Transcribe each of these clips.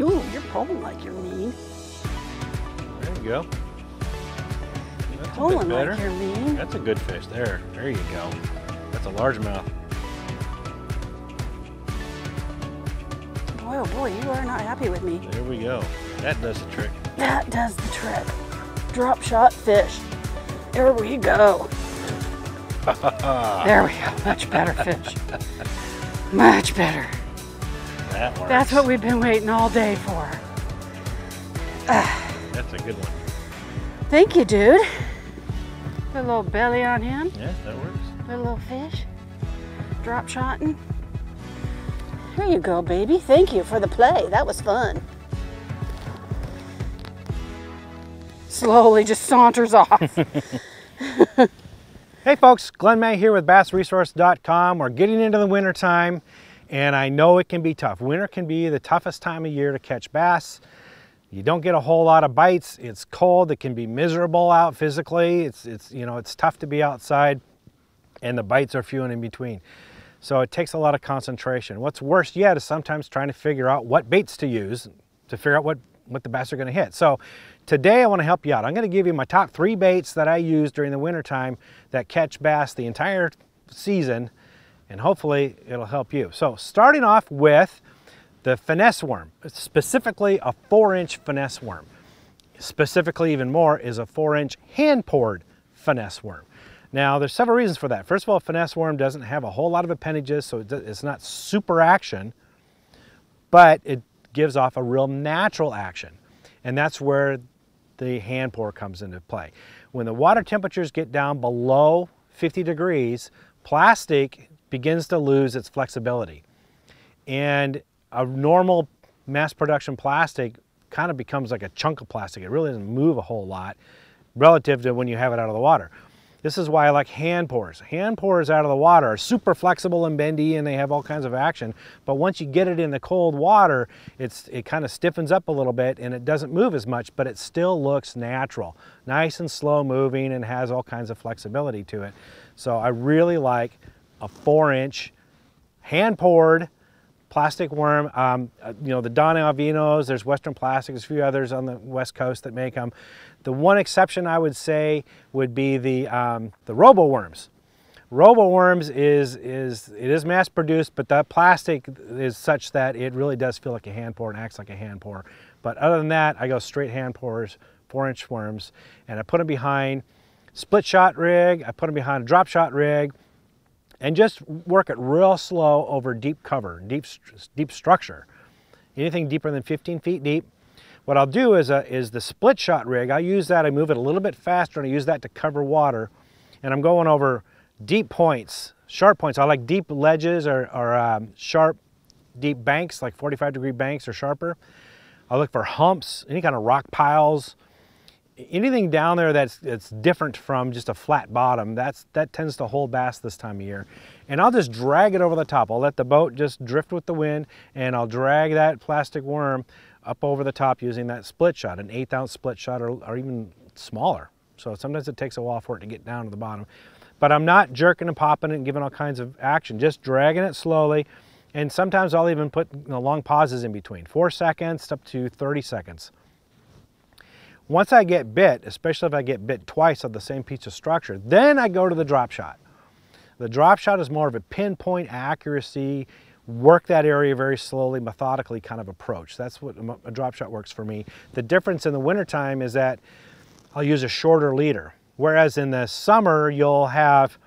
Ooh, you're pulling like you're mean. There you go. That's Pulling like you're mean. That's a good fish there. There you go. That's a largemouth. Boy, oh boy, you are not happy with me. There we go. That does the trick. That does the trick. Drop shot fish. There we go. There we go. Much better fish. Much better. That works. That's what we've been waiting all day for. That's a good one. Thank you, dude. Put a little belly on him. Yeah, that works. Put a little fish. Drop shotting. Here you go, baby. Thank you for the play. That was fun. Slowly just saunters off. Hey folks, Glenn May here with BassResource.com. We're getting into the winter time, and I know it can be tough. Winter can be the toughest time of year to catch bass. You don't get a whole lot of bites. It's cold. It can be miserable out physically. It's tough to be outside, and the bites are few and in between. So it takes a lot of concentration. What's worse yet is sometimes trying to figure out what baits to use to figure out what the bass are going to hit. So today I want to help you out. I'm going to give you my top 3 baits that I use during the winter time that catch bass the entire season, and hopefully it'll help you. So starting off with the finesse worm, specifically a 4-inch finesse worm. Specifically even more is a 4-inch hand-poured finesse worm. Now there's several reasons for that. First of all, a finesse worm doesn't have a whole lot of appendages, so it's not super action, but it gives off a real natural action. And that's where the hand pour comes into play. When the water temperatures get down below 50 degrees, plastic begins to lose its flexibility. And a normal mass production plastic kind of becomes like a chunk of plastic. It really doesn't move a whole lot relative to when you have it out of the water. This is why I like hand pours. Hand pours out of the water are super flexible and bendy, and they have all kinds of action. But once you get it in the cold water, it kind of stiffens up a little bit and it doesn't move as much, but it still looks natural. Nice and slow moving and has all kinds of flexibility to it. So I really like a 4-inch hand poured plastic worm. The Don Alvinos, there's Western Plastics, a few others on the West Coast that make them. The one exception I would say would be the robo worms. Robo worms is mass produced, but that plastic is such that it really does feel like a hand pour and acts like a hand pour. But other than that, I go straight hand pours, 4-inch worms, and I put them behind split shot rig, I put them behind a drop shot rig, and just work it real slow over deep cover, deep structure. Anything deeper than 15 feet deep. What I'll do is the split shot rig, I use that, I move it a little bit faster, and I use that to cover water. And I'm going over deep points, sharp points. I like deep ledges or sharp, deep banks, like 45-degree banks or sharper. I look for humps, any kind of rock piles, anything down there that's different from just a flat bottom. That tends to hold bass this time of year. And I'll just drag it over the top. I'll let the boat just drift with the wind, and I'll drag that plastic worm up over the top using that split shot, an 1/8 ounce split shot or even smaller. So sometimes it takes a while for it to get down to the bottom. But I'm not jerking and popping it and giving all kinds of action, just dragging it slowly. And sometimes I'll even put long pauses in between, 4 seconds up to 30 seconds. Once I get bit, especially if I get bit twice on the same piece of structure, then I go to the drop shot. The drop shot is more of a pinpoint accuracy, work that area very slowly, methodically kind of approach. That's what a drop shot works for me. The difference in the wintertime is that I'll use a shorter leader. Whereas in the summer, you'll have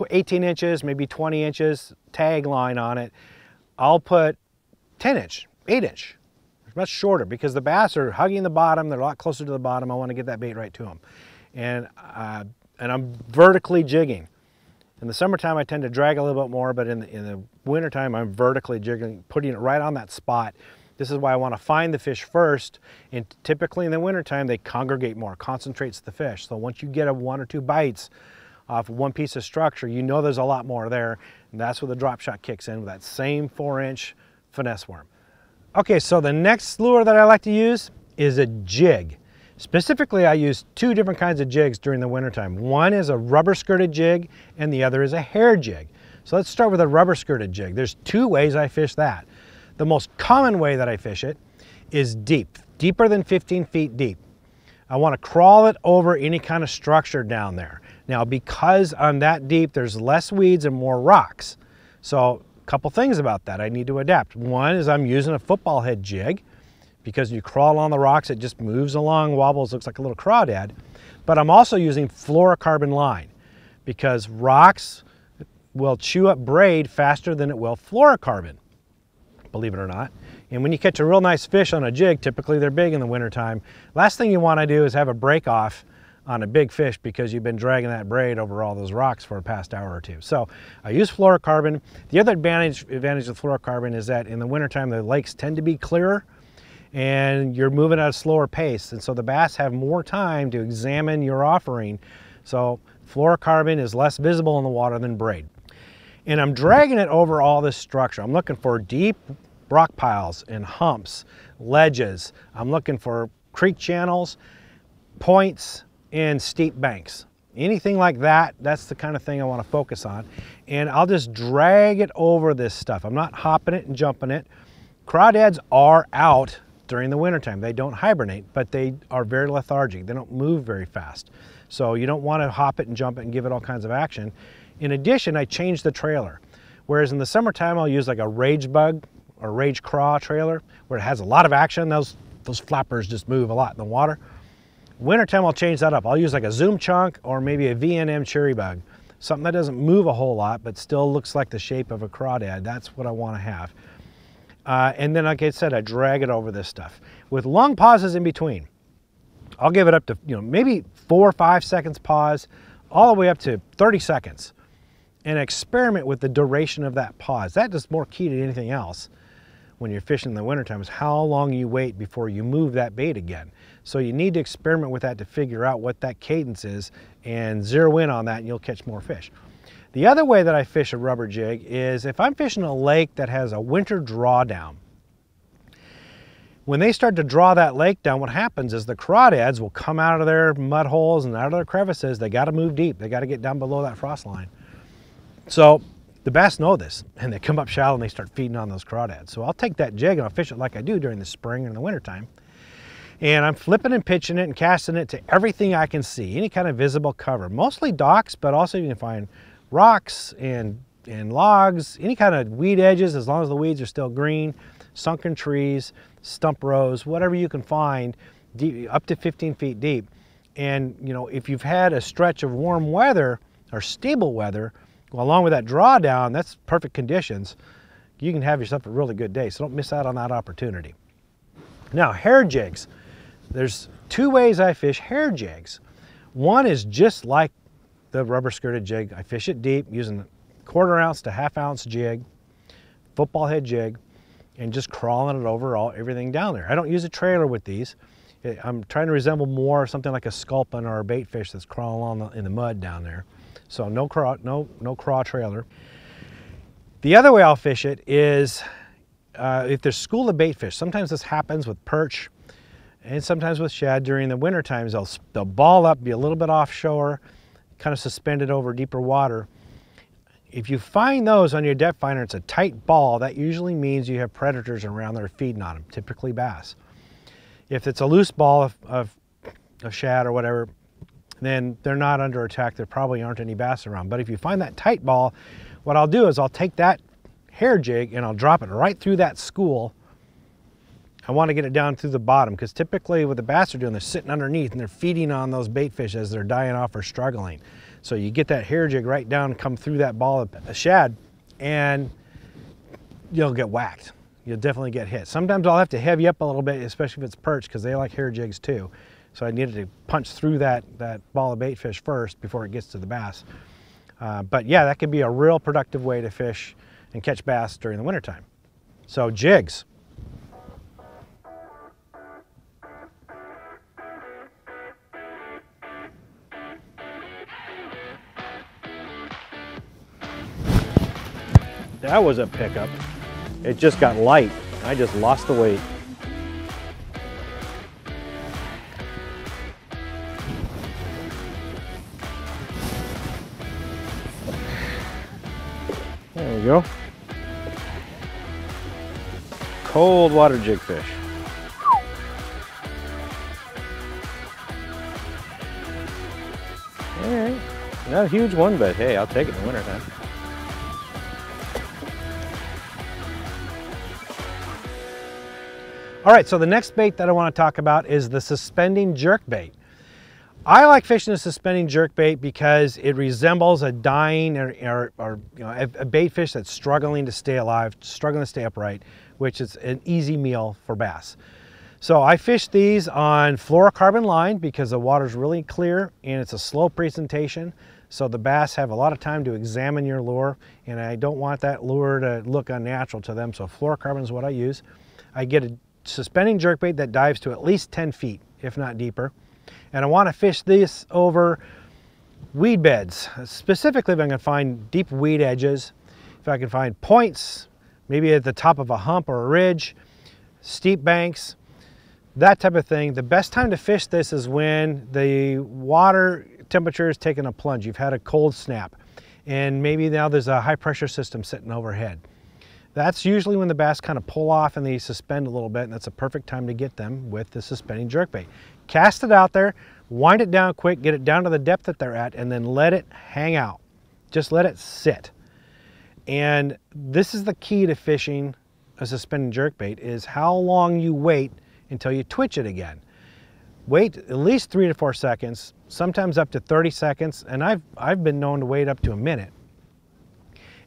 18 inches, maybe 20 inches tag line on it. I'll put 10-inch, 8-inch. Much shorter because the bass are hugging the bottom. They're a lot closer to the bottom. I want to get that bait right to them. And I'm vertically jigging. In the summertime, I tend to drag a little bit more, but in the wintertime, I'm vertically jigging, putting it right on that spot. This is why I want to find the fish first. And typically in the wintertime, they congregate more, concentrates the fish. So once you get 1 or 2 bites off one piece of structure, you know there's a lot more there. And that's where the drop shot kicks in with that same 4-inch finesse worm. Okay, so the next lure that I like to use is a jig. Specifically, I use 2 different kinds of jigs during the wintertime. One is a rubber skirted jig and the other is a hair jig. So let's start with a rubber skirted jig. There's 2 ways I fish that. The most common way that I fish it is deep, deeper than 15 feet deep. I want to crawl it over any kind of structure down there. Now, because I'm that deep, there's less weeds and more rocks. So a couple things about that I need to adapt. One is I'm using a football head jig, because you crawl on the rocks, it just moves along, wobbles, looks like a little crawdad. But I'm also using fluorocarbon line, because rocks will chew up braid faster than it will fluorocarbon, believe it or not. And when you catch a real nice fish on a jig, typically they're big in the wintertime, last thing you want to do is have a break off on a big fish because you've been dragging that braid over all those rocks for the past hour or two. So I use fluorocarbon. The other advantage of fluorocarbon is that in the wintertime the lakes tend to be clearer and you're moving at a slower pace, and so the bass have more time to examine your offering. So fluorocarbon is less visible in the water than braid. And I'm dragging it over all this structure. I'm looking for deep rock piles and humps, ledges. I'm looking for creek channels, points, and steep banks. Anything like that, that's the kind of thing I want to focus on. And I'll just drag it over this stuff. I'm not hopping it and jumping it. Crawdads are out during the wintertime. They don't hibernate, but they are very lethargic. They don't move very fast. So you don't want to hop it and jump it and give it all kinds of action. In addition, I changed the trailer. Whereas in the summertime, I'll use like a rage bug or rage craw trailer where it has a lot of action. Those flappers just move a lot in the water. Wintertime, I'll change that up. I'll use like a zoom chunk or maybe a V&M cherry bug. Something that doesn't move a whole lot, but still looks like the shape of a crawdad. That's what I want to have. And then, like I said, I drag it over this stuff with long pauses in between. I'll give it up to, maybe 4 or 5 seconds pause, all the way up to 30 seconds. And experiment with the duration of that pause. That is more key to anything else when you're fishing in the wintertime, is how long you wait before you move that bait again. So you need to experiment with that to figure out what that cadence is and zero in on that, and you'll catch more fish. The other way that I fish a rubber jig is if I'm fishing a lake that has a winter drawdown. When they start to draw that lake down, what happens is the crawdads will come out of their mud holes and out of their crevices. They got to move deep. They got to get down below that frost line. So the bass know this, and they come up shallow and they start feeding on those crawdads. So I'll take that jig and I'll fish it like I do during the spring and the wintertime. And I'm flipping and pitching it and casting it to everything I can see, any kind of visible cover. Mostly docks, but also you can find rocks and logs, any kind of weed edges, as long as the weeds are still green, sunken trees, stump rows, whatever you can find, deep, up to 15 feet deep. And if you've had a stretch of warm weather or stable weather, well, along with that drawdown, that's perfect conditions. You can have yourself a really good day, so don't miss out on that opportunity. Now, hair jigs. There's 2 ways I fish hair jigs. One is just like the rubber skirted jig. I fish it deep using a 1/4 ounce to 1/2 ounce jig, football head jig, and just crawling it over everything down there. I don't use a trailer with these. I'm trying to resemble more something like a sculpin or a bait fish that's crawling in the mud down there. So no craw trailer. The other way I'll fish it is if there's school of bait fish. Sometimes this happens with perch and sometimes with shad during the winter times. They'll ball up, be a little bit offshore, kind of suspended over deeper water. If you find those on your depth finder, it's a tight ball, that usually means you have predators around that are feeding on them, typically bass. If it's a loose ball of shad or whatever, then they're not under attack. There probably aren't any bass around. But if you find that tight ball, what I'll do is I'll take that hair jig and I'll drop it right through that school. I want to get it down through the bottom, because typically what the bass are doing, they're sitting underneath and they're feeding on those bait fish as they're dying off or struggling. So you get that hair jig right down, come through that ball of shad, and you'll get whacked. You'll definitely get hit. Sometimes I'll have to heavy up a little bit, especially if it's perch, because they like hair jigs too. So I needed to punch through that ball of bait fish first before it gets to the bass. But yeah, that can be a real productive way to fish and catch bass during the wintertime. So jigs. That was a pickup. It just got light. I just lost the weight. There we go. cold water jigfish. All right, not a huge one, but hey, I'll take it in the wintertime. All right, so the next bait that I want to talk about is the suspending jerkbait. I like fishing a suspending jerkbait because it resembles a dying or a bait fish that's struggling to stay alive, struggling to stay upright, which is an easy meal for bass. So I fish these on fluorocarbon line because the water's really clear and it's a slow presentation. So the bass have a lot of time to examine your lure, and I don't want that lure to look unnatural to them. So fluorocarbon is what I use. I get a suspending jerkbait that dives to at least 10 feet, if not deeper. And I want to fish this over weed beds, specifically if I can find deep weed edges, if I can find points, maybe at the top of a hump or a ridge, steep banks, that type of thing. The best time to fish this is when the water temperature is taking a plunge. You've had a cold snap, and maybe now there's a high pressure system sitting overhead. That's usually when the bass kind of pull off and they suspend a little bit, and that's a perfect time to get them with the suspending jerkbait. Cast it out there, wind it down quick, get it down to the depth that they're at, and then let it hang out. Just let it sit. And this is the key to fishing a suspending jerkbait, is how long you wait until you twitch it again. Wait at least 3 to 4 seconds, sometimes up to 30 seconds, and I've been known to wait up to a minute.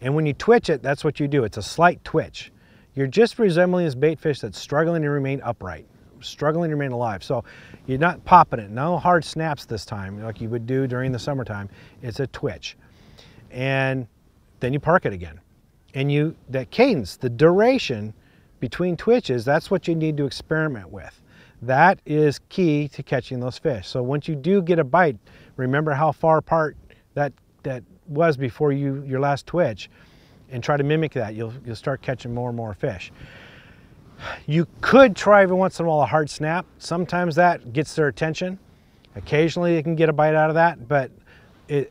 And when you twitch it, that's what you do. It's a slight twitch. You're just resembling this bait fish that's struggling to remain upright, struggling to remain alive. So you're not popping it. No hard snaps this time like you would do during the summertime. It's a twitch. And then you park it again. And that cadence, the duration between twitches, that's what you need to experiment with. That is key to catching those fish. So once you do get a bite, remember how far apart that was before your last twitch, and try to mimic that. You'll start catching more and more fish. You could try every once in a while a hard snap. Sometimes that gets their attention. Occasionally they can get a bite out of that, but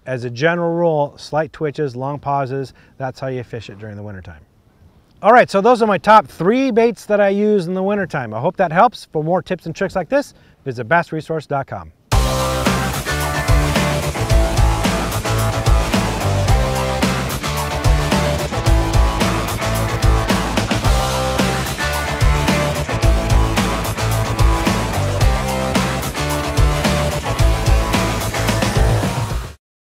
as a general rule, slight twitches, long pauses, that's how you fish it during the wintertime. All right, so those are my top 3 baits that I use in the wintertime. I hope that helps. For more tips and tricks like this, visit bassresource.com.